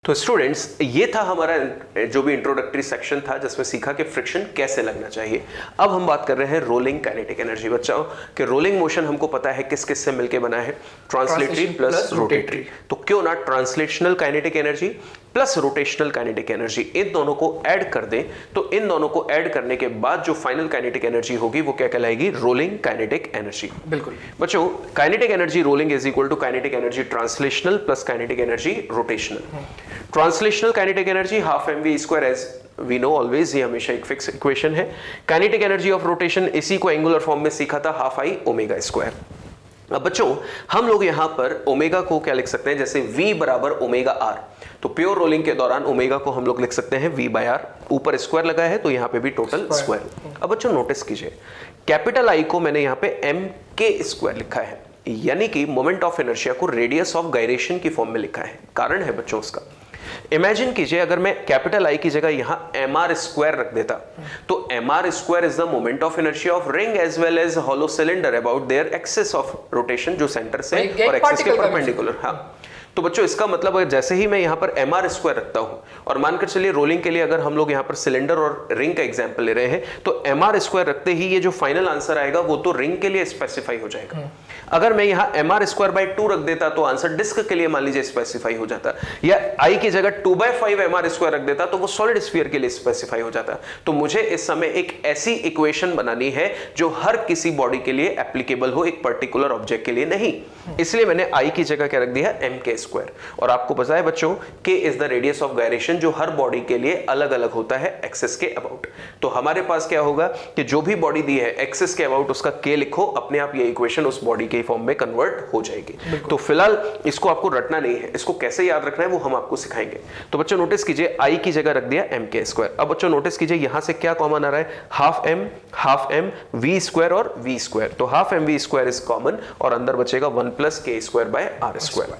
तो स्टूडेंट्स, ये था हमारा जो भी इंट्रोडक्टरी सेक्शन था जिसमें सीखा कि फ्रिक्शन कैसे लगना चाहिए। अब हम बात कर रहे हैं रोलिंग काइनेटिक एनर्जी। बच्चों कि रोलिंग मोशन हमको पता है किस किस से मिलके बना है, ट्रांसलेटरी प्लस रोटेटरी। तो क्यों ना translational kinetic energy plus rotational kinetic energy in दोनों को ऐड कर दें। तो इन दोनों को ऐड करने के बाद जो फाइनल काइनेटिक एनर्जी होगी वो क्या कहलाएगी? Rolling kinetic energy. बिल्कुल बच्चों, kinetic energy rolling is equal to kinetic energy translational plus kinetic energy rotational. Translational kinetic energy half mv square as we know always, ये हमेशा एक फिक्स इक्वेशन है। काइनेटिक एनर्जी ऑफ रोटेशन इसी को angular form में सीखा था, half I omega square. अब बच्चों, हम लोग यहां पर ओमेगा को क्या लिख सकते हैं? जैसे v बराबर ओमेगा आर, तो प्योर रोलिंग के दौरान ओमेगा को हम लोग लिख सकते हैं v बाय आर। ऊपर स्क्वायर लगा है तो यहां पे भी टोटल स्क्वायर। अब बच्चों नोटिस कीजिए, कैपिटल आई को मैंने यहां पे m के स्क्वायर लिखा है, यानी कि मोमेंट ऑफ इनर्शिया को रेडियस ऑफ गायरेशन की फॉर्म में लिखा है। कारण है बच्चों उसका, इमेजिन कीजिए अगर मैं कैपिटल आई की जगह यहां mr स्क्वायर रख देता, तो mr square is the moment of inertia of ring as well as hollow cylinder about their axis of rotation, जो सेंटर से और एक्सिस के परपेंडिकुलर। हाँ, तो बच्चों इसका मतलब अगर जैसे ही मैं यहां पर mr स्क्वायर रखता हूं, और मानकर चलिए रोलिंग के लिए अगर हम लोग यहां पर सिलेंडर और रिंग का एग्जांपल ले रहे हैं, तो mr स्क्वायर रखते ही ये जो फाइनल आंसर आएगा वो तो रिंग के लिए स्पेसिफाई हो जाएगा। अगर मैं यहां mr स्क्वायर बाय 2 रख देता तो आंसर डिस्क के लिए मान लीजिए स्पेसिफाई हो जाता, या i की जगह 2/5 mr स्क्वायर रख देता तो वो सॉलिड स्फीयर के लिए स्पेसिफाई हो जाता। तो मुझे इस समय एक ऐसी इक्वेशन बनानी है जो हर किसी बॉडी के लिए एप्लीकेबल हो, एक पर्टिकुलर ऑब्जेक्ट के लिए नहीं। इसलिए मैंने i की जगह क्या रख दिया? mk square. और आपको पता है बच्चों, k is the radius of gyration, जो हर बॉडी के लिए अलग अलग होता है एक्सिस के अबाउट। तो हमारे पास क्या होगा कि जो भी बॉडी दी है एक्सिस के अबाउट उसका k लिखो, अपने आप ये इक्वेशन उस बॉडी के फॉर्म में कन्वर्ट हो जाएगी। तो फिलहाल इसको आपको रटना नहीं है, इसको कैसे याद रखना है वो हम आपको सिखाएंगे। तो बच्चों नोटिस कीजिए, i की जगह रख दिया mk स्क्वायर। अब बच्चों नोटिस कीजिए यहां से क्या कॉमन आ रहा है? हाफ m v स्क्वायर और v स्क्वायर। तो half mv square is common और अंदर बचेगा 1 plus k square by r square.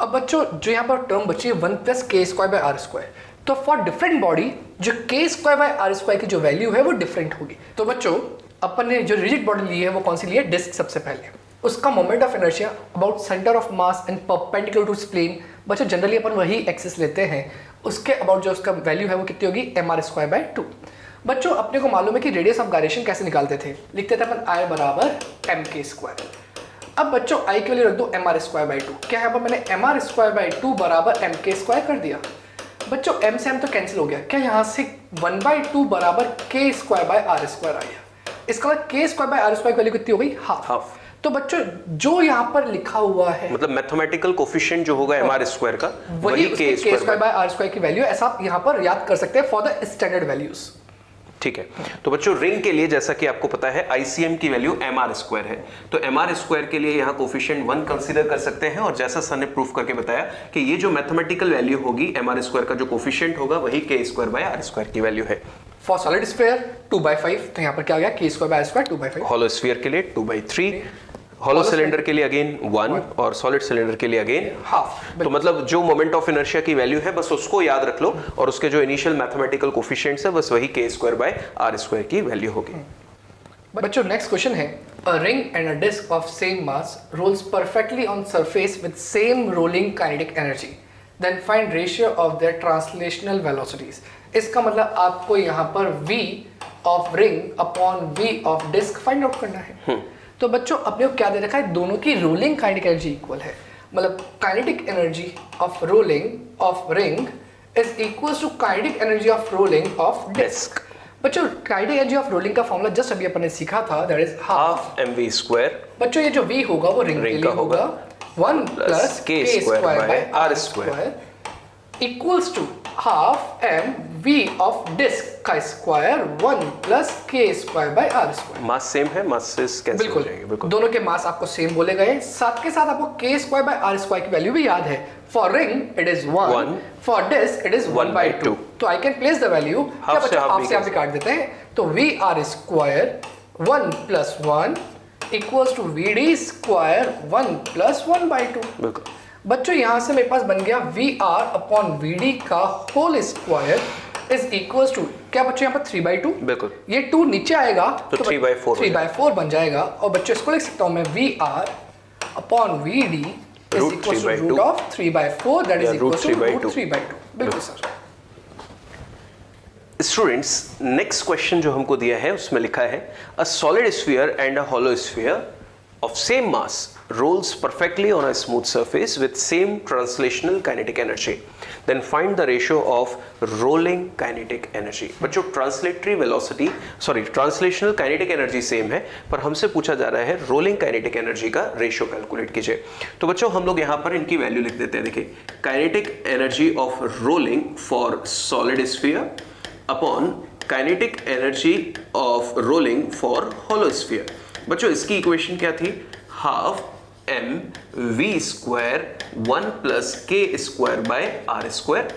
अब बच्चों जो यहाँ पर टर्म बची है 1 plus K square by R square, तो फॉर डिफरेंट बॉडी जो के स्क्वायर बाय आर स्क्वायर की जो वैल्यू है वो डिफरेंट होगी। तो बच्चों अपन ने जो रिजिड बॉडी ली है वो कौन सी ली है? डिस्क। सबसे पहले उसका moment of inertia about centre of mass and perpendicular to plane. बच्चों जनरली अपन वही एक्सिस लेते हैं, उसके अबाउट जो उसका वैल्यू है वो कितनी होगी? mr square by 2। बच्चों अपने को मालूम है कि रेडियस ऑफ गायरेशन कैसे निकालते थे? लिखते थे अपन i बराबर mk स्क्वायर। अब बच्चों i के लिए रख दो mr स्क्वायर बाय 2। क्या है? अब मैंने mr स्क्वायर बाय 2 बराबर mk स्क्वायर कर दिया। बच्चों m से m तो कैंसिल हो गया। क्या यहाँ से 1/2 बराबर k square by r square आ गया? इसका मतलब k square by r square की वैल्यू कितनी हो गई? हाफ। तो बच्चों जो यहाँ पर लिखा हुआ है, मतलब मैथमेटिकल कोफिशिएंट जो होगा mr स्क्वायर का, वही k square by r square की वैल्यू, ऐसा आप यहाँ पर याद कर सकते हैं फॉर द स्टैंडर्ड वैल्यूज। ठीक है। तो बच्चों रिंग के लिए जैसा कि आपको पता है ICM की वैल्यू mr स्क्वायर है, तो mr स्क्वायर के लिए यहाँ कोफिशिएंट 1 कंसीडर कर सकते हैं। और जैसा सर ने प्रूफ करके बताया कि ये जो मैथमेटिकल वैल्यू होगी mr स्क्वायर का, जो कोफिशिएंट होगा वही k square by r square की वैल्यू है। फॉर सॉलिड स्फीयर 2/5, तो यहाँ पर क्या आ गया? k square by r square 2/5। Hollow sphere के लिए 2/3, हॉलो सिलेंडर के लिए अगेन 1 और सॉलिड सिलेंडर के लिए अगेन हाफ। तो मतलब जो मोमेंट ऑफ इनर्शिया की वैल्यू है बस उसको याद रख लो, और उसके जो इनिशियल मैथमेटिकल कोफिशिएंट्स है बस वही k square by r square की वैल्यू होगी। बच्चों नेक्स्ट क्वेश्चन है, a ring and a disc of same mass rolls perfectly on surface with same rolling kinetic energy, then find ratio of their translational velocities. इसका मतलब आपको यहाँ पर v of ring upon v of disc find out करना है। तो बच्चों अपने को क्या दे रखा है? दोनों की रोलिंग काइनेटिक एनर्जी इक्वल है, मतलब kinetic energy of rolling of ring is equals to kinetic energy of rolling of disc. बच्चों काइनेटिक एनर्जी ऑफ रोलिंग का फॉर्मूला जस्ट अभी अपन ने सीखा था, that is half mv square. बच्चों ये जो v होगा वो रिंग के लिए होगा 1 plus k square by r square equals to half mv of disc का square 1 plus k square by r square. Mass same है, मास से कैंसिल हो जाएंगे। बिल्कुल दोनों के मास आपको सेम बोले गए, साथ के साथ आपको k square by r square की वैल्यू भी याद है। For ring it is 1, for disc it is 1/2। तो I can place the value, half से हाफ काट देते हैं, तो vr square 1 plus 1 equals to vd square 1 plus 1/2। बिल्कुल बच्चों यहां से मेरे पास बन गया vr अपॉन vd का whole square is equals to, क्या बच्चों यहाँ पर 3/2? बिल्कुल। ये 2 नीचे आएगा तो 3/4 3/4 बन जाएगा। और बच्चों इसको लिख सकता हूं मैं vr upon vd is Root equals 3 by to root 2. of 3 by 4 that is Yeah, root equals 3 to by root 2. 3 by 2. बिल्कुल सर. स्टूडेंट्स, नेक्स्ट क्वेश्चन जो हमको दिया है उसमें लिखा है a solid sphere and a hollow sphere of same mass rolls perfectly on a smooth surface with same translational kinetic energy. Then find the ratio of rolling kinetic energy. बच्चों translatory velocity, translational kinetic energy same है, पर हमसे पूछा जा रहा है rolling kinetic energy का ratio calculate कीजिए. तो बच्चों हम लोग यहाँ पर इनकी वैल्यू लिख देते हैं. देखिए, kinetic energy of rolling for solid sphere upon kinetic energy of rolling for hollow sphere. बच्चों इसकी इक्वेशन क्या थी? Half M V square 1 plus K square by R square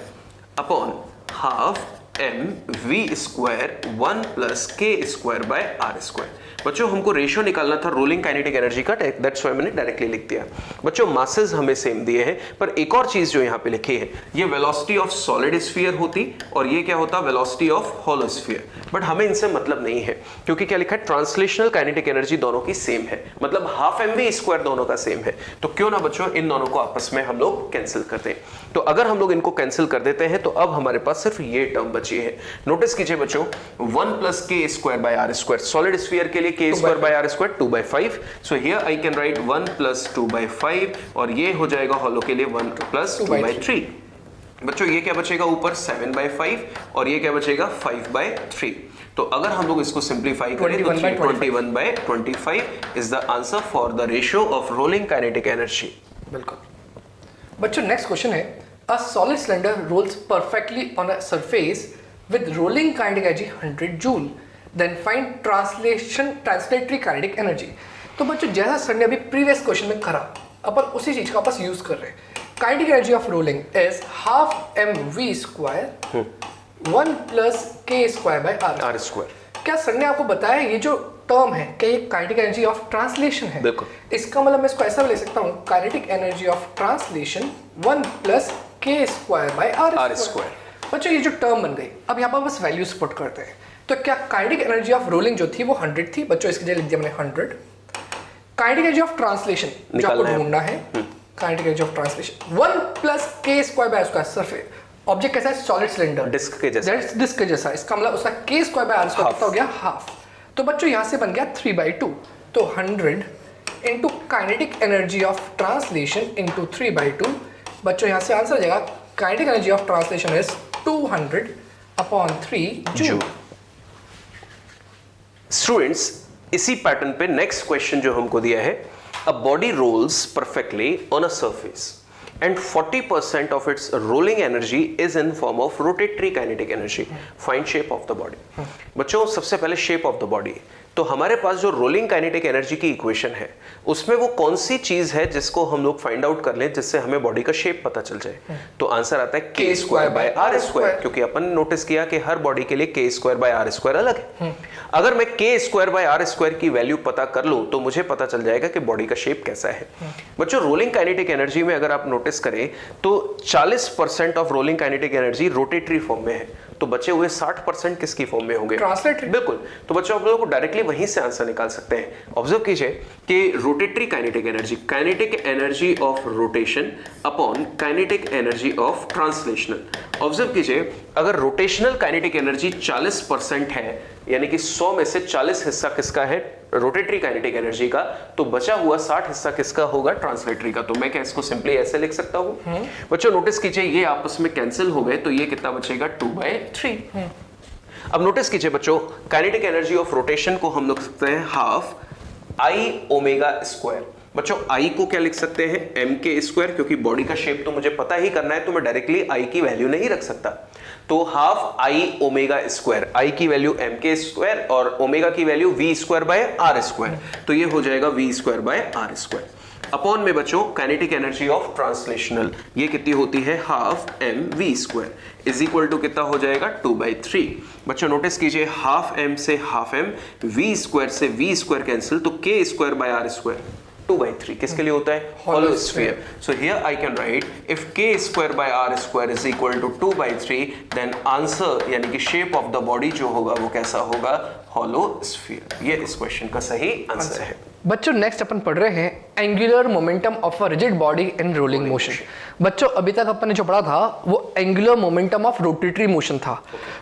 upon half M V square 1 plus K square by R square. बच्चों हमको ratio निकालना था rolling kinetic energy का, that's why मैंने डायरेक्टली लिख दिया. बच्चों मासेस हमें सेम दिए हैं, पर एक और चीज जो यहाँ पे लिखी है, ये वेलोसिटी ऑफ सॉलिड स्फीयर होती और ये क्या होता? Velocity of hollow sphere. But हमें इनसे मतलब नहीं है, क्योंकि क्या लिखा है? ट्रांसलेशनल काइनेटिक एनर्जी दोनों की सेम है, मतलब हाफ एम वी स्क्वायर दोनों का सेम है. तो क्यों ना बच्चों इन दोनों को आपस में हम लोग कैंसिल कर दें. तो अगर हम लोग इनको कैंसिल कर देते हैं तो अब हमारे पास सिर्फ ये टर्म बची है. नोटिस कीजिए बच्चों, 1 plus K square by R square, solid sphere के लिए K square by R square 2 by 5. So here I can write 1 plus 2 by 5 और ये हो जाएगा हॉलो के लिए 1 प्लस 2 by 3. बच्चों ये क्या बचेगा ऊपर? 7 by 5 और ये क्या बचेगा? 5 by 3. तो अगर हम लोग इसको सिंप्लीफाई करें तो 21 by 25 is the answer for the ratio of rolling kinetic energy. बिल्कुल. बच्चों नेक्स्ट क्वेश्चन है a solid cylinder rolls perfectly on a surface with rolling kinetic energy 100 joule. Then find translatory kinetic energy. तो बच्चों जैसा sir ने अभी previous question में करा, अपन उसी चीज का वापस यूज कर रहे हैं. Kinetic energy of rolling is half M V square 1 plus K square by R square. क्या सर ने आपको बताया ये जो टर्म है क्या ये काइनेटिक एनर्जी ऑफ ट्रांसलेशन है? बिल्कुल. इसका मतलब मैं इसको ऐसा भी ले सकता हूँ, kinetic energy of translation 1 plus K square by R square. बच्चों ये जो टर्म बन गई, अब यहाँ पर बस वैल्यूज पुट करते हैं. तो क्या काइनेटिक एनर्जी ऑफ रोलिंग जो थी वो 100 थी. बच्चों इसके लिए लिख दिया मैंने 100. काइनेटिक एनर्जी ऑफ ट्रांसलेशन जो आपको ढूंढना है, kinetic energy of translation 1 plus K square by square. Surface object कैसा है? सॉलिड सिलेंडर, डिस्क के जैसा. डिस्क के जैसा. इसका मतलब उसका के स्क्वायर बाय आर स्क्वायर कितना हो गया? हाफ. तो बच्चों यहाँ से बन गया 3/2. तो 100 into kinetic energy of translation into 3/2. बच्चों यहाँ से आंसर आ जाएगा kinetic energy of translation is 200 upon 3 joule. Students, इसी पैटर्न पे नेक्स्ट क्वेश्चन जो हमको दिया है, a body rolls perfectly on a surface and 40% of its rolling energy is in form of rotatory kinetic energy. Find shape of the body. बच्चों सबसे पहले shape of the body. तो हमारे पास जो रोलिंग काइनेटिक एनर्जी की equation है उसमें वो कौन सी चीज है जिसको हम लोग फाइंड आउट कर लें जिससे हमें बॉडी का शेप पता चल जाए. तो आंसर आता है के स्क्वायर बाय आर स्क्वायर, क्योंकि अपन ने नोटिस किया कि हर बॉडी के लिए K square by R square अलग है. अगर मैं के स्क्वायर बाय आर स्क्वायर की वैल्यू पता कर लूं तो मुझे पता चल जाएगा कि बॉडी का शेप कैसा है. बच्चों रोलिंग काइनेटिक एनर्जी में अगर आप नोटिस करें तो 40% of rolling kinetic energy rotatory form में है, तो बचे हुए 60% किसकी फॉर्म में होंगे? ट्रांसलेटरी. बिल्कुल. तो बच्चों आप लोगों को डायरेक्टली वहीं से आंसर निकाल सकते हैं. ऑब्जर्व कीजिए कि rotatory kinetic energy of rotation upon kinetic energy of translational. Observe कीजिए, अगर रोटेशनल काइनेटिक एनर्जी 40% है, यानी कि 100 में से 40 हिस्सा किसका है? रोटेटरी काइनेटिक एनर्जी का. तो बचा हुआ 60 हिस्सा किसका होगा? ट्रांसलेटरी का. तो मैं क्या इसको सिंपली ऐसे लिख सकता हूं? बच्चों नोटिस कीजिए ये आपस में कैंसिल हो गए, तो ये कितना बचेगा? 2/3. अब नोटिस कीजिए बच्चों, काइनेटिक एनर्जी ऑफ रोटेशन को हम लिख सकते हैं हाफ आई ओमेगा स्क्वायर. बच्चों आई को क्या लिख सकते हैं? एम के स्क्वायर, क्योंकि बॉडी का शेप तो मुझे पता ही करना है, तो मैं डायरेक्टली आई की वैल्यू नहीं रख सकता. तो half I omega square, I की वैल्यू एम के स्क्वायर और ओमेगा की value V square by R square. तो ये हो जाएगा V square by R square. Upon में बच्चों काइनेटिक एनर्जी ऑफ ट्रांसलेशनल, ये कितनी होती है? Half M V square is equal to कितना हो जाएगा? 2/3. बच्चों नोटिस कीजिए हाफ एम से हाफ एम, वी स्क्वायर से वी स्क्वायर कैंसिल, तो K square by R square 2/3 किसके लिए होता है? hollow sphere. So here I can write if k square by r square is equal to 2/3, then answer यानी कि shape of the body जो होगा वो कैसा होगा? hollow sphere. ये इस क्वेश्चन का सही आंसर है. बच्चों नेक्स्ट अपन पढ़ रहे हैं angular momentum of a rigid body in rolling motion. बच्चों अभी तक अपन ने जो पढ़ा था वो angular momentum of rotatory motion था।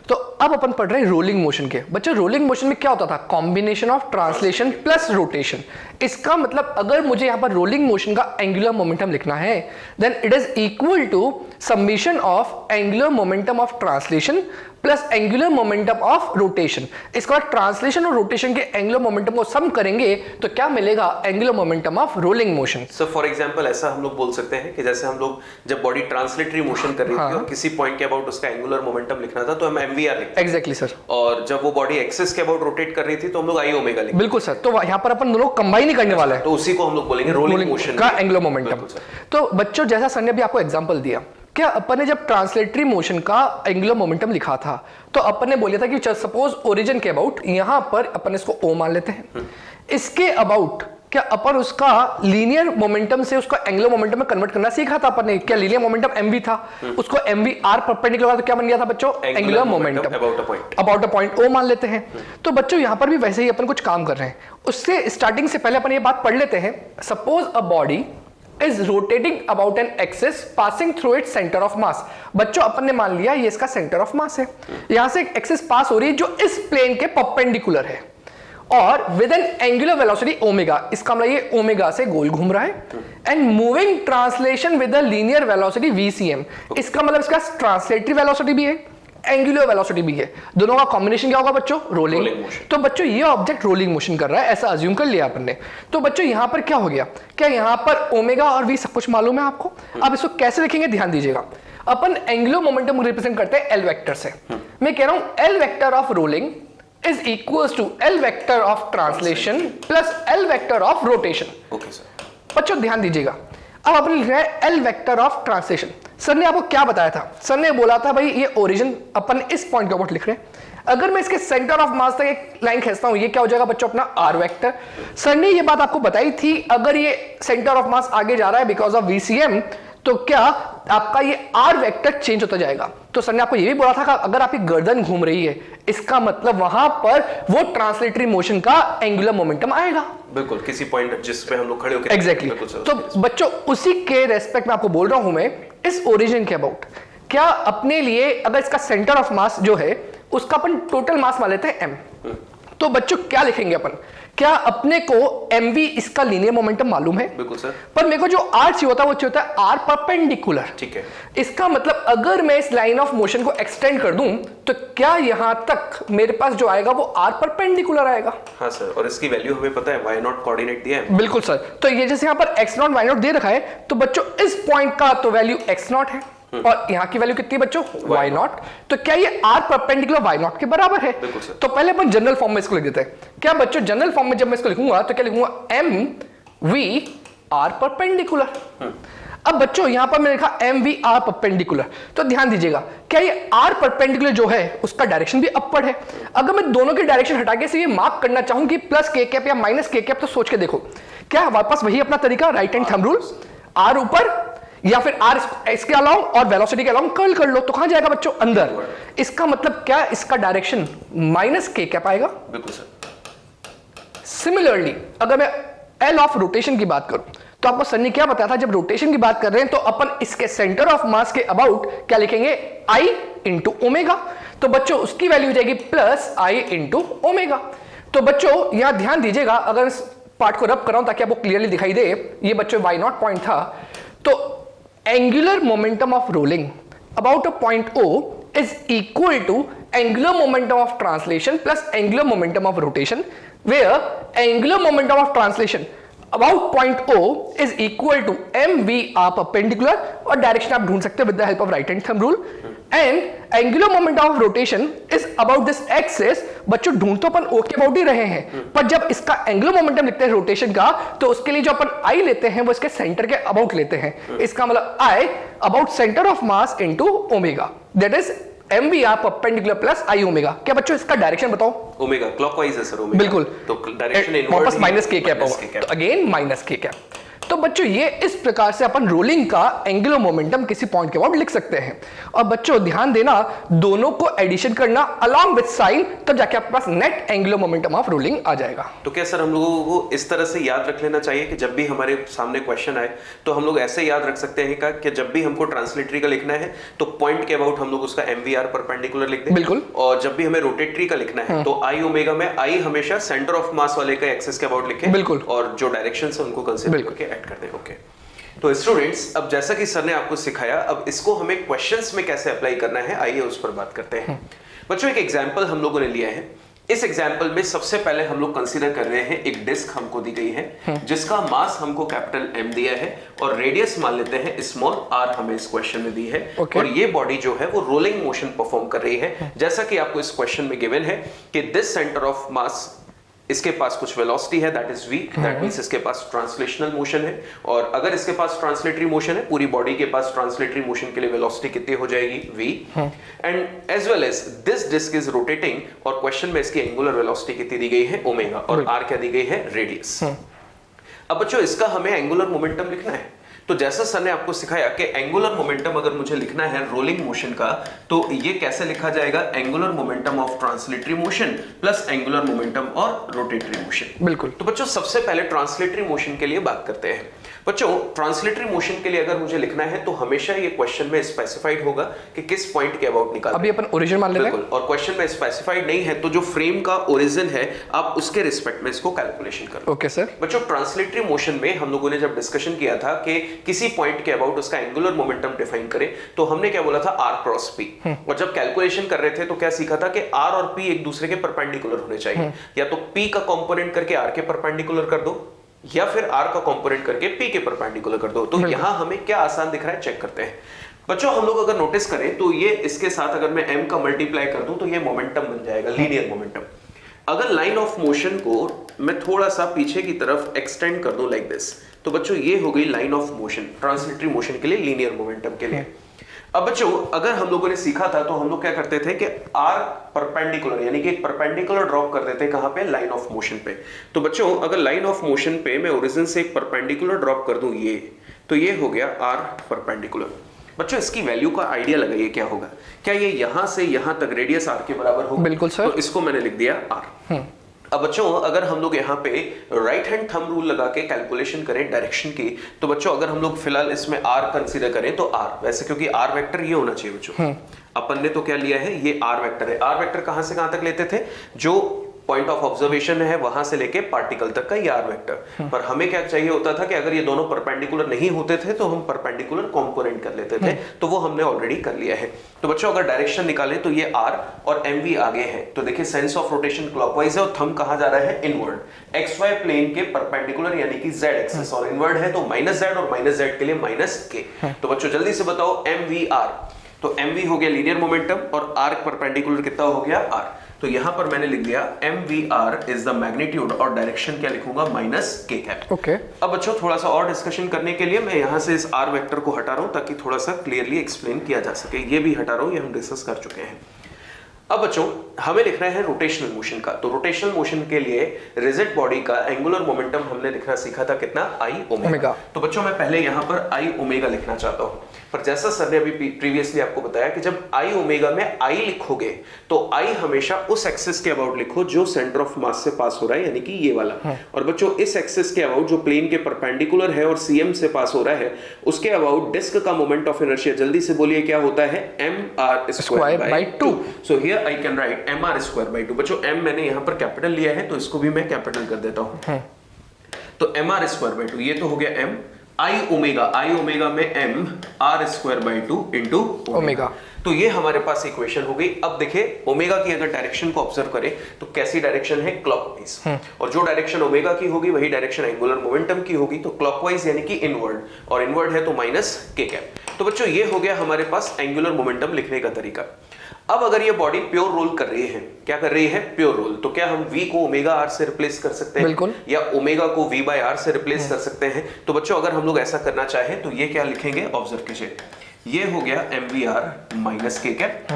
तो अब अपन पढ़ रहे हैं रोलिंग मोशन के। बच्चों रोलिंग मोशन में क्या होता था? Combination of translation plus rotation. इसका मतलब अगर मुझे यहाँ पर रोलिंग मोशन का एंगुलर मोमेंटम लिखना है then it is equal to summation of angular momentum of translation plus angular momentum of rotation. इसका बाद ट्रांसलेशन और रोटेशन के एंगुलर मोमेंटम को सम करेंगे तो क्या मिलेगा? Angular momentum of rolling motion. Sir for example ऐसा हम लोग बोल सकते हैं कि जैसे हम लोग जब बॉडी ट्रांसलेटरी मोशन कर रही थी और किसी पॉइंट के अबाउट उसका एंगुलर मोमेंटम लिखना था तो हम एमवीआर लिखते हैं। Exactly sir. और जब वो बॉडी एक्सिस के अबाउट रोटेट कर रही थी तो हम लोग आई ओमेगा लिखते। बिल्कुल सर। तो यहाँ पर अपन दोनों कंबाइन ही करने वाला है तो उसी को हम लोग बोलेंगे रोलिंग मोशन का एंगुलर मोमेंटम। तो बच्चों जैसा सर ने अभी आपको एग्जांपल दिया, क्या अपन ने जब ट्रांसलेटरी मोशन का एंगुलर मोमेंटम लिखा था तो अपन ने बोला था कि सपोज ओरिजिन के अबाउट यहां पर अपन इसको ओ मान लेते हैं, इसके अबाउट क्या अपन उसका लीनियर मोमेंटम से उसका एंगुलर मोमेंटम में कन्वर्ट करना सीखा था अपन ने? क्या लीनियर मोमेंटम एमवी था, उसको एमवी आर परपेंडिकुलर तो क्या बन गया था बच्चों? Angular momentum about a point O मान लेते हैं। तो बच्चों यहां पर भी वैसे ही अपन कुछ काम कर रहे हैं। उससे स्टार्टिंग से पहले अपन ये बात पढ़ लेते हैं। Suppose a body is rotating about an axis passing through its center of mass। बच्चों अपन ने मान लिया ये इसका सेंटर ऑफ मास है, यहां से एक एक्सिस पास हो रही है जो इस प्लेन के परपेंडिकुलर है और with N angular velocity omega. इसका मतलब ये ओमेगा से गोल घूम रहा है and moving translation with a linear velocity VCM. इसका मतलब इसका ट्रांसलेटरी वेलोसिटी भी है, एंगुलर वेलोसिटी भी है, दोनों का कॉम्बिनेशन क्या होगा बच्चों? Rolling motion. तो बच्चों ये ऑब्जेक्ट रोलिंग मोशन कर रहा है ऐसा अज्यूम कर लिया अपन ने। तो बच्चों यहां पर क्या हो गया? क्या यहां पर ओमेगा और वी सब कुछ मालूम है आपको? अब इसको कैसे लिखेंगे ध्यान दीजिएगा। अपन एंगुलर मोमेंटम रिप्रेजेंट करते हैं एल वेक्टर से। मैं कह रहा हूं L vector of rolling is equals to L vector of translation plus L vector of rotation. Okay sir. बच्चों ध्यान दीजिएगा, अब अपन लिख रहे हैं L vector of translation. Sir ने आपको क्या बताया था? सर ने बोला था भाई ये ओरिजिन अपन इस पॉइंट के ऊपर लिख रहे हैं, अगर मैं इसके सेंटर ऑफ मास तक एक लाइन खींचता हूं ये क्या हो जाएगा बच्चों? अपना आर वेक्टर। सर ने ये बात आपको बताई थी अगर ये सेंटर ऑफ मास आगे जा रहा है बिकॉज ऑफ वीसीएम तो क्या आपका ये आर वेक्टर चेंज होता जाएगा। तो सर ने आपको ये भी बोला था कि अगर आपकी गर्दन घूम रही है इसका मतलब वहां पर वो ट्रांसलेटरी मोशन का एंगुलर मोमेंटम आएगा। बिल्कुल किसी पॉइंट जिस पे हम लोग खड़े होकर एग्जैक्टली। तो बच्चों उसी के रेस्पेक्ट में आपको बोल रहा हूं मैं इस ओरिजिन के अबाउट क्या अपने लिए अगर इसका सेंटर ऑफ मास जो है उसका अपन टोटल मास मान लेते हैं एम। तो बच्चों क्या लिखेंगे अपन? क्या अपने को mv इसका लीनियर मोमेंटम मालूम है? बिल्कुल सर। पर मेरे को जो r चाहिए होता है वो चाहिए होता है r परपेंडिकुलर। ठीक है। इसका मतलब अगर मैं इस लाइन ऑफ मोशन को एक्सटेंड कर दूं तो क्या यहां तक मेरे पास जो आएगा वो r परपेंडिकुलर आएगा? हाँ सर। और इसकी वैल्यू हमें पता है y0 कोऑर्डिनेट दिया है। बिल्कुल सर। तो ये जैसे यहां पर x0 y0 दे रखा है तो बच्चों इस पॉइंट का तो वैल्यू x0 है और यहां की वैल्यू कितनी बच्चों? y0। तो क्या ये r परपेंडिकुलर y0 के बराबर है? तो पहले अपन जनरल फॉर्म में इसको लिख देते हैं। क्या बच्चों जनरल फॉर्म में जब मैं इसको लिखूंगा तो क्या लिखूंगा? mv r perpendicular. अब बच्चों यहां पर मैंने लिखा mv r परपेंडिकुलर। तो ध्यान दीजिएगा क्या ये r परपेंडिकुलर जो है उसका डायरेक्शन भी अपवर्ड है। अगर मैं दोनों की डायरेक्शन हटा के से ये मार्क करना चाहूं कि प्लस k कैप या माइनस k कैप तो सोच के देखो क्या हमारे पास वही अपना तरीका right hand thumb rule r ऊपर या फिर r इसके अलाउंग और वेलोसिटी के अलाउंग कर्ल कर लो तो कहां जाएगा बच्चों? अंदर। इसका मतलब क्या इसका डायरेक्शन माइनस k कैप आएगा। बिल्कुल सर। सिमिलरली अगर मैं एल ऑफ रोटेशन की बात करूं तो आपको सर ने क्या बताया था? जब रोटेशन की बात कर रहे हैं तो अपन इसके सेंटर ऑफ मास के अबाउट क्या लिखेंगे? I into omega. तो बच्चों उसकी वैल्यू हो जाएगी प्लस I इंटू ओमेगा। तो बच्चों यहां ध्यान दीजिएगा अगर इस पार्ट को रब कर रहा हूं ताकि आपको क्लियरली दिखाई दे, ये बच्चों y0 पॉइंट था तो angular momentum of rolling about a point O is equal to angular momentum of translation plus angular momentum of rotation, where angular momentum of translation about point O is equal to mv r perpendicular और direction आप ढूंढ सकते हो with the help of right hand thumb rule and angular momentum of rotation is about this axis। बच्चों ढूंढ तो अपन O के about ही रहे हैं पर जब इसका एंगुलर मोमेंटम लिखते हैं रोटेशन का तो उसके लिए जो अपन I लेते हैं वो इसके सेंटर के अबाउट लेते हैं। इसका मतलब I about centre of mass into omega that is mvr perpendicular plus I omega. क्या बच्चों इसका डायरेक्शन बताओ? ओमेगा क्लॉकवाइज है सर। ओमेगा बिल्कुल। तो डायरेक्शन इनवर्ड वापस माइनस k कैप होगा तो अगेन माइनस k कैप। तो बच्चों ये इस प्रकार से अपन रोलिंग का एंगुलर मोमेंटम किसी पॉइंट के अबाउट लिख सकते हैं। और बच्चों ध्यान देना, दोनों को एडिशन करना अलॉन्ग विद साइन, तब जाके आपके पास net angular momentum of rolling आ जाएगा। तो क्या सर हम लोगों को इस तरह से याद रख लेना चाहिए कि जब भी हमारे सामने क्वेश्चन आए तो हम लोग ऐसे याद रख सकते हैं कि जब भी हमको ट्रांसलेटरी का लिखना है तो पॉइंट के अबाउट हम लोग उसका MVR परपेंडिकुलर लिख दें। बिल्कुल। और जब भी हमें रोटेटरी का लिखना है तो I ओमेगा में I हमेशा सेंटर ऑफ मास वाले का एक्सिस के अबाउट लिखें। बिल्कुल। और जो डायरेक्शंस है उनको कंसीडर करके ऐड कर दें। ओके, तो स्टूडेंट्स अब जैसा कि सर ने आपको सिखाया, अब इसको हमें क्वेश्चंस में कैसे अप्लाई करना है आइए उस पर बात करते हैं। बच्चों एक एग्जांपल हम लोगों ने लिया है। इस एग्जांपल में सबसे पहले हम लोग कंसीडर कर रहे हैं एक डिस्क हमको दी गई है जिसका मास हमको कैपिटल M दिया है और रेडियस मान लेते हैं स्मॉल r हमें इस क्वेश्चन में दी है। और ये बॉडी जो है वो रोलिंग मोशन परफॉर्म कर रही है, जैसा कि आपको इस क्वेश्चन में गिवन है कि दिस सेंटर ऑफ मास, इसके पास कुछ वेलोसिटी है that is v, that means इसके पास ट्रांसलेशनल मोशन है। और अगर इसके पास ट्रांसलेटरी मोशन है, पूरी बॉडी के पास ट्रांसलेटरी मोशन के लिए वेलोसिटी कितनी हो जाएगी v, and as well as this disc is rotating और क्वेश्चन में इसकी एंगुलर वेलोसिटी कितनी दी गई है ओमेगा और r क्या दी गई है रेडियस। अब बच्चों इसका हमें एंगुलर मोमेंटम लिखना है। तो जैसा सर ने आपको सिखाया कि एंगुलर मोमेंटम अगर मुझे लिखना है रोलिंग मोशन का तो ये कैसे लिखा जाएगा, angular momentum of translatory motion plus angular momentum और रोटेटरी मोशन। बिल्कुल। तो बच्चों सबसे पहले ट्रांसलेटरी मोशन के लिए बात करते हैं। बच्चों ट्रांसलेटरी मोशन के लिए अगर मुझे लिखना है तो हमेशा ये क्वेश्चन में स्पेसिफाइड होगा कि किस पॉइंट के अबाउट निकालना है। अभी अपन ओरिजिन मान लेते हैं। बिल्कुल। और क्वेश्चन में स्पेसिफाइड नहीं है तो जो फ्रेम का ओरिजिन है आप उसके रिस्पेक्ट में इसको कैलकुलेशन करो। Okay sir. बच्चों ट्रांसलेटरी मोशन में हम लोगों ने जब डिस्कशन किया था कि किसी पॉइंट के अबाउट उसका एंगुलर मोमेंटम डिफाइन करें तो हमने क्या बोला था r क्रॉस p। और जब कैलकुलेशन कर रहे थे तो क्या सीखा था कि r और p एक दूसरे के परपेंडिकुलर होने चाहिए। या तो p का कंपोनेंट करके r के परपेंडिकुलर कर दो या फिर r का कंपोनेंट करके p के परपेंडिकुलर कर दो। तो यहां हमें क्या आसान दिख रहा है चेक करते हैं। बच्चों हम लोग अगर नोटिस करें तो ये इसके साथ अगर मैं m का मल्टीप्लाई कर दूं तो ये मोमेंटम बन जाएगा, लीनियर मोमेंटम। अगर लाइन ऑफ मोशन को मैं थोड़ा सा पीछे की तरफ एक्सटेंड कर दूं लाइक दिस, तो बच्चों ये हो गई line of motion translatory motion के लिए, लीनियर मोमेंटम के लिए। अब बच्चों अगर हम लोगों ने सीखा था तो हम लोग क्या करते थे कि r परपेंडिकुलर यानी कि एक परपेंडिकुलर ड्रॉप कर देते हैं कहां पे, लाइन ऑफ मोशन पे। तो बच्चों अगर लाइन ऑफ मोशन पे मैं ओरिजिन से एक परपेंडिकुलर ड्रॉप कर दूं ये, तो ये हो गया r परपेंडिकुलर। बच्चों इसकी वैल्यू का आइडिया लगाइए क्या होगा, क्या ये यहां से यहां तक रेडियस r के बराबर होगा? बिल्कुल सर। तो इसको मैंने लिख दिया r। अब बच्चों अगर हम लोग यहाँ पे राइट हैंड थंब रूल लगा के कैलकुलेशन करें डायरेक्शन की, तो बच्चों अगर हम लोग फिलहाल इसमें r कंसीडर करें तो r, वैसे क्योंकि r वेक्टर ये होना चाहिए बच्चों। अपन ने तो क्या लिया है, ये r वेक्टर है। r वेक्टर कहां से कहां तक लेते थे, जो पॉइंट ऑफ ऑब्जर्वेशन है वहां से लेके पार्टिकल तक का ये r वेक्टर। पर हमें क्या चाहिए होता था कि अगर ये दोनों परपेंडिकुलर नहीं होते थे तो हम परपेंडिकुलर कंपोनेंट कर लेते थे, तो वो हमने ऑलरेडी कर लिया है। तो बच्चों अगर डायरेक्शन निकालें तो ये r और mv आगे है, तो देखिए सेंस ऑफ रोटेशन क्लॉकवाइज है और थंब कहां जा रहा है, इनवर्ड xy प्लेन के परपेंडिकुलर यानी कि z एक्सिस, और इनवर्ड है तो -z और -z के लिए -k। तो बच्चों जल्दी से बताओ mvr, तो mv हो गया लीनियर मोमेंटम और r परपेंडिकुलर कितना हो गया r। तो यहां पर मैंने लिख दिया mvr इज द मैग्नीट्यूड और डायरेक्शन क्या लिखूंगा, -k कैप। ओके। अब बच्चों थोड़ा सा और डिस्कशन करने के लिए मैं यहां से इस r वेक्टर को हटा रहा हूं ताकि थोड़ा सा क्लियरली एक्सप्लेन किया जा सके। ये भी हटा रहा हूं, ये हम डिस्कस कर चुके हैं। अब बच्चों हमें लिखना है रोटेशनल मोशन का, तो रोटेशनल मोशन के लिए रिजिड बॉडी का एंगुलर मोमेंटम हमने लिखना सीखा था कितना, I ओमेगा। तो बच्चों मैं पहले यहां पर I ओमेगा लिखना चाहता हूं, पर जैसा सर ने अभी प्रीवियसली आपको बताया कि जब I ओमेगा में I लिखोगे तो I हमेशा उस एक्सिस के अबाउट लिखो जो सेंटर ऑफ मास से पास हो रहा है, यानी कि ये वाला। और बच्चों इस एक्सिस के अबाउट जो प्लेन के परपेंडिकुलर है और CM से पास हो रहा है, उसके अबाउट डिस्क का मोमेंट ऑफ इनर्शिया, जल्दी से बोलिए क्या होता है, mr²/2। So here I can right mr²/2। बच्चों m मैंने यहां पर कैपिटल लिया है तो इसको भी मैं कैपिटल कर देता हूं। तो mr²/2 ये तो हो गया m, I ओमेगा में m r²/2 इंटू ओमेगा। तो ये हमारे पास इक्वेशन हो गई। अब देखिए ओमेगा की अगर डायरेक्शन को ऑब्जर्व करें तो कैसी डायरेक्शन है, क्लॉकवाइज। और जो डायरेक्शन ओमेगा की होगी वही डायरेक्शन एंगुलर मोमेंटम की होगी, तो क्लॉकवाइज यानी कि इनवर्ड, और इनवर्ड है तो -k कैप। तो बच्चों ये हो गया हमारे पास एंगुलर मोमेंटम लिखने का तरीका। अब अगर ये बॉडी प्योर रोल कर रही है, क्या कर रही है, प्योर रोल, तो क्या हम v को ओमेगा r से रिप्लेस कर सकते हैं? बिल्कुल। या ओमेगा को v बाय r से रिप्लेस कर सकते हैं? तो बच्चों अगर हम लोग ऐसा करना चाहें तो ये क्या लिखेंगे, ऑब्जर्व कीजिए, ये हो गया mvr -k कैप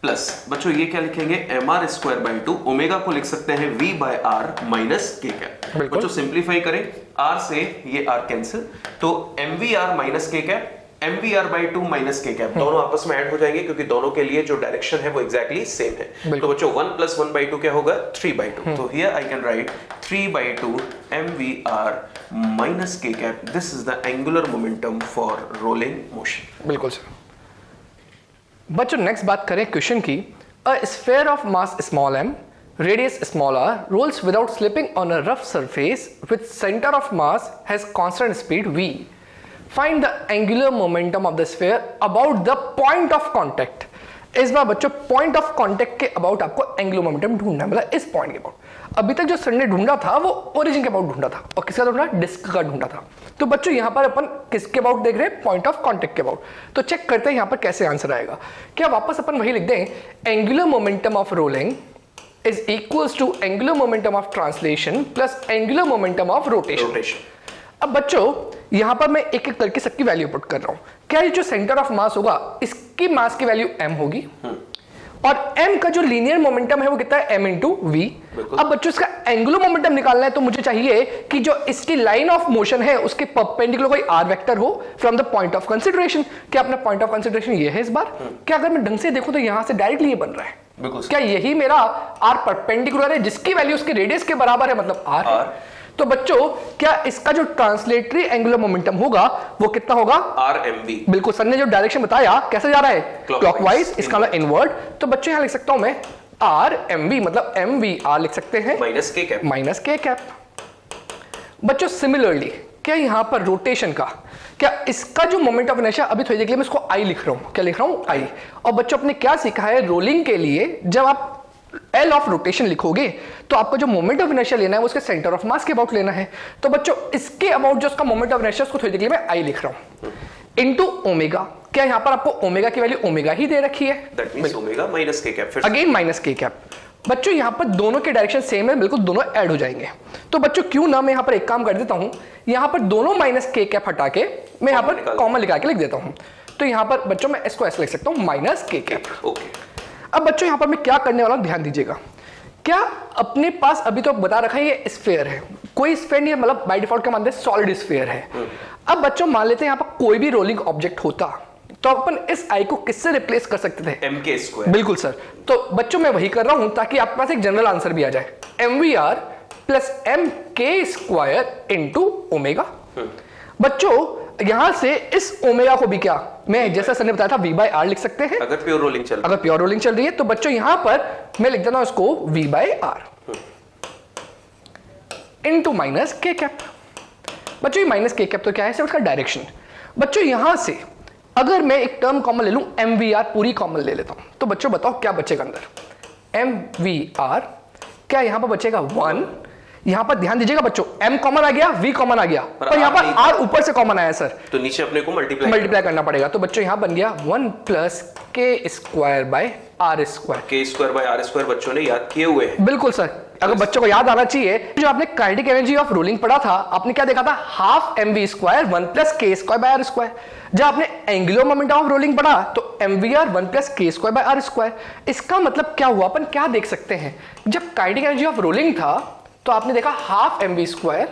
प्लस बच्चों ये क्या लिखेंगे, mr²/2, ओमेगा को लिख सकते हैं v by r -k cap. बिल्कुल। बच्चों सिंप्लीफाई करें, r से ये r कैंसिल, तो mvr minus k cap mvr by 2 minus k cap दोनों आपस में ऐड हो जाएंगे, क्योंकि दोनों के लिए जो डायरेक्शन है वो एग्जैक्टली सेम है। तो बच्चों 1 प्लस 1 by 2 क्या होगा? 3 by 2। तो here I can right 3 by 2 mvr minus k cap. This is the angular momentum for rolling motion. बिल्कुल सर। बच्चों नेक्स्ट बात करें क्वेश्चन की। A sphere of mass small m, radius small r, rolls without slipping on a rough surface with center of mass has constant speed v. Find the angular momentum of the sphere about the point of contact. इस बार बच्चों point of contact के about आपको angular momentum ढूंढना है, मतलब इस point के about. अभी तक जो सर ने ढूंढा था वो ओरिजिन के अबाउट ढूंढा था, और किसका ढूंढा? डिस्क का ढूंढा था। तो बच्चों यहाँ पर अपन किसके अबाउट देख रहे हैं? पॉइंट ऑफ कांटेक्ट के अबाउट। तो चेक करते हैं यहाँ पर कैसे आंसर आएगा। क्या वापस अपन वही लिख दें, angular momentum of rolling is equals to angular momentum of translation plus angular momentum of rotation. अब बच्चों यहां पर मैं एक एक करके सबकी वैल्यू पुट कर रहा हूं। क्या ये जो सेंटर ऑफ मास होगा इसकी मास की वैल्यू m होगी, और m का जो लीनियर मोमेंटम है वो कितना है? m into v. अब बच्चों इसका एंगुलर मोमेंटम निकालना है, तो मुझे चाहिए कि जो इसकी लाइन ऑफ मोशन है उसके परपेंडिकुलर कोई r वेक्टर हो from the point of consideration. क्या अपना पॉइंट ऑफ कंसिडरेशन ये है इस बार? क्या अगर मैं ढंग से देखूं तो यहां से डायरेक्टली ये बन रहा है। क्या यही मेरा r परपेंडिकुलर है जिसकी वैल्यू उसके रेडियस के बराबर है, मतलब r है। तो बच्चों क्या इसका जो ट्रांसलेटरी एंगुलर मोमेंटम होगा वो कितना होगा? RMV। बिल्कुल, सर ने जो डायरेक्शन बताया कैसे जा रहा है? क्लॉकवाइज। इसका मतलब इनवर्ड। तो बच्चों यहां लिख सकता हूं मैं RMV, मतलब MVR लिख सकते हैं माइनस k कैप। बच्चों सिमिलरली क्या यहां पर रोटेशन का, क्या इसका जो मोमेंट ऑफ इनर्शिया, अभी थोड़ी देर के लिए मैं इसको I लिख रहा हूं। क्या लिख रहा हूं? I। और बच्चों आपने क्या सीखा है रोलिंग के लिए, जब आप L ऑफ रोटेशन लिखोगे तो आपको जो मोमेंट ऑफ इनर्शिया लेना है वो उसके सेंटर ऑफ मास के अबाउट लेना है। तो बच्चों इसके अबाउट जो उसका मोमेंट ऑफ इनर्शिया उसको थोड़ी देर के लिए मैं I लिख रहा हूं इनटू ओमेगा। क्या यहां पर आपको ओमेगा की वैल्यू ओमेगा ही दे रखी है? That means omega minus k cap. Again minus k cap. बच्चों यहां पर दोनों के डायरेक्शन सेम है, बिल्कुल दोनों ऐड हो जाएंगे। तो बच्चों क्यों ना मैं यहां पर एक काम कर देता हूं, यहां पर दोनों माइनस k कैप हटा के मैं यहां पर कॉमन निकाल के लिख देता हूं। तो यहां पर बच्चों मैं इसको ऐसे लिख सकता हूं माइनस k कैप। ओके। अब बच्चों यहां पर मैं क्या करने वाला हूं, ध्यान दीजिएगा। क्या अपने पास अभी तो बता रखा है ये स्फीयर है, कोई स्फीयर नहीं है, मतलब बाय डिफॉल्ट क्या मानते हैं? सॉलिड स्फीयर है। अब बच्चों मान लेते हैं यहाँ पर कोई भी रोलिंग ऑब्जेक्ट होता तो अपन इस आई को किससे रिप्लेस कर सकते थे? mk²। बिल्कुल सर। तो बच्चों मैं वही कर रहा हूं ताकि आपके पास एक जनरल आंसर भी आ जाए, mvr plus mk² into omega. बच्चों यहां से इस ओमेगा को भी क्या मैं जैसा सर ने बताया था v/r लिख सकते हैं, अगर प्योर रोलिंग चल रही है। तो बच्चों यहां पर मैं लिख देता हूं इसको v/r into minus k cap. बच्चों ये माइनस k कैप तो क्या है? सिर्फ उसका डायरेक्शन। बच्चों यहां से अगर मैं एक टर्म कॉमन ले लूं, mvr पूरी कॉमन ले लेता हूं, तो बच्चों बताओ क्या बचेगा अंदर? mvr। क्या यहां पर बचेगा 1। यहां पर ध्यान दीजिएगा बच्चों, m कॉमन आ गया, v कॉमन आ गया, पर यहां पर r ऊपर से कॉमन आया सर, तो नीचे अपने को मल्टीप्लाई करना पड़ेगा। तो बच्चों यहां बन गया 1 प्लस k² बच्चों ने याद किए हुए हैं। बिल्कुल सर, अगर बच्चों को याद आना चाहिए, जो आपने काइनेटिक एनर्जी ऑफ रोलिंग पढ़ा था, आपने क्या देखा था? Half mv² 1 plus k²/r²। जब आपने एंगुलर मोमेंटम ऑफ रोलिंग पढ़ा तो mvr 1 प्लस k²/r²। इसका मतलब क्या हुआ, अपन क्या देख सकते हैं, जब काइनेटिक एनर्जी ऑफ रोलिंग था तो आपने देखा हाफ mv²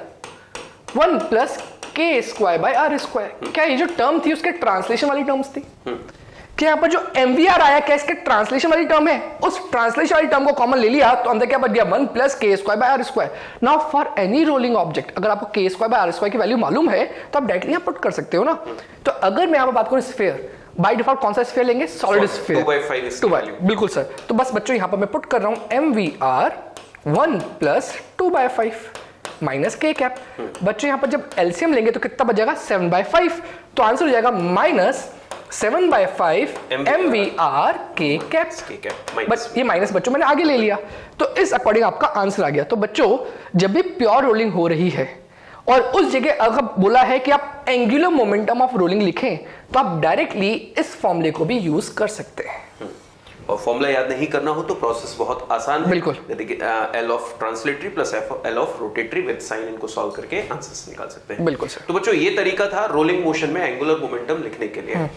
1 प्लस k²/r²। क्या ये जो टर्म थी उसके ट्रांसलेशन वाली टर्म्स थी? क्या यहाँ पर जो mvr आया क्या इसके ट्रांसलेशन वाली टर्म है? उस ट्रांसलेशन वाली टर्म को कॉमन ले लिया तो अंदर क्या बच गया? 1 plus k²/r²। Now for any rolling object अगर आपको k²/r² की वैल्यू मालूम है तो आप डायरेक्टली यहाँ पुट कर सकते हो ना। तो अगर मैं यहाँ पर बात करूँ स्फीयर, बाय डिफॉल्ट कौन सा स्फीयर लेंगे? Solid sphere. 2/5। बिल्कुल सर। तो बस बच्चों यहाँ पर मैं पुट कर रहा हूँ mvr 1 plus 2/5 minus k cap. बच्चों यहाँ पर जब एलसीएम लेंगे तो कितना बचेगा? 7/5। तो आंसर हो जाएगा माइनस 7/5 mvr k कैप। बस ये माइनस बच्चों मैंने आगे ले लिया, तो इस अकॉर्डिंग आपका आंसर आ गया। तो बच्चों जब भी प्योर रोलिंग हो रही है और उस जगह अगर बोला है कि आप एंगुलर मोमेंटम ऑफ रोलिंग लिखें तो आप डायरेक्टली इस फॉर्मूले को भी यूज कर सकते हैं। और फॉर्मूला याद नहीं करना हो तो प्रोसेस बहुत आसान है। बिल्कुल। L of translatory plus L of rotatory with sign, इनको सॉल्व करके आंसर्स निकाल सकते हैं। बिल्कुल सर। तो बच्चों ये तरीका था रोलिंग मोशन में एंगुलर मोमेंटम लिखने के लिए।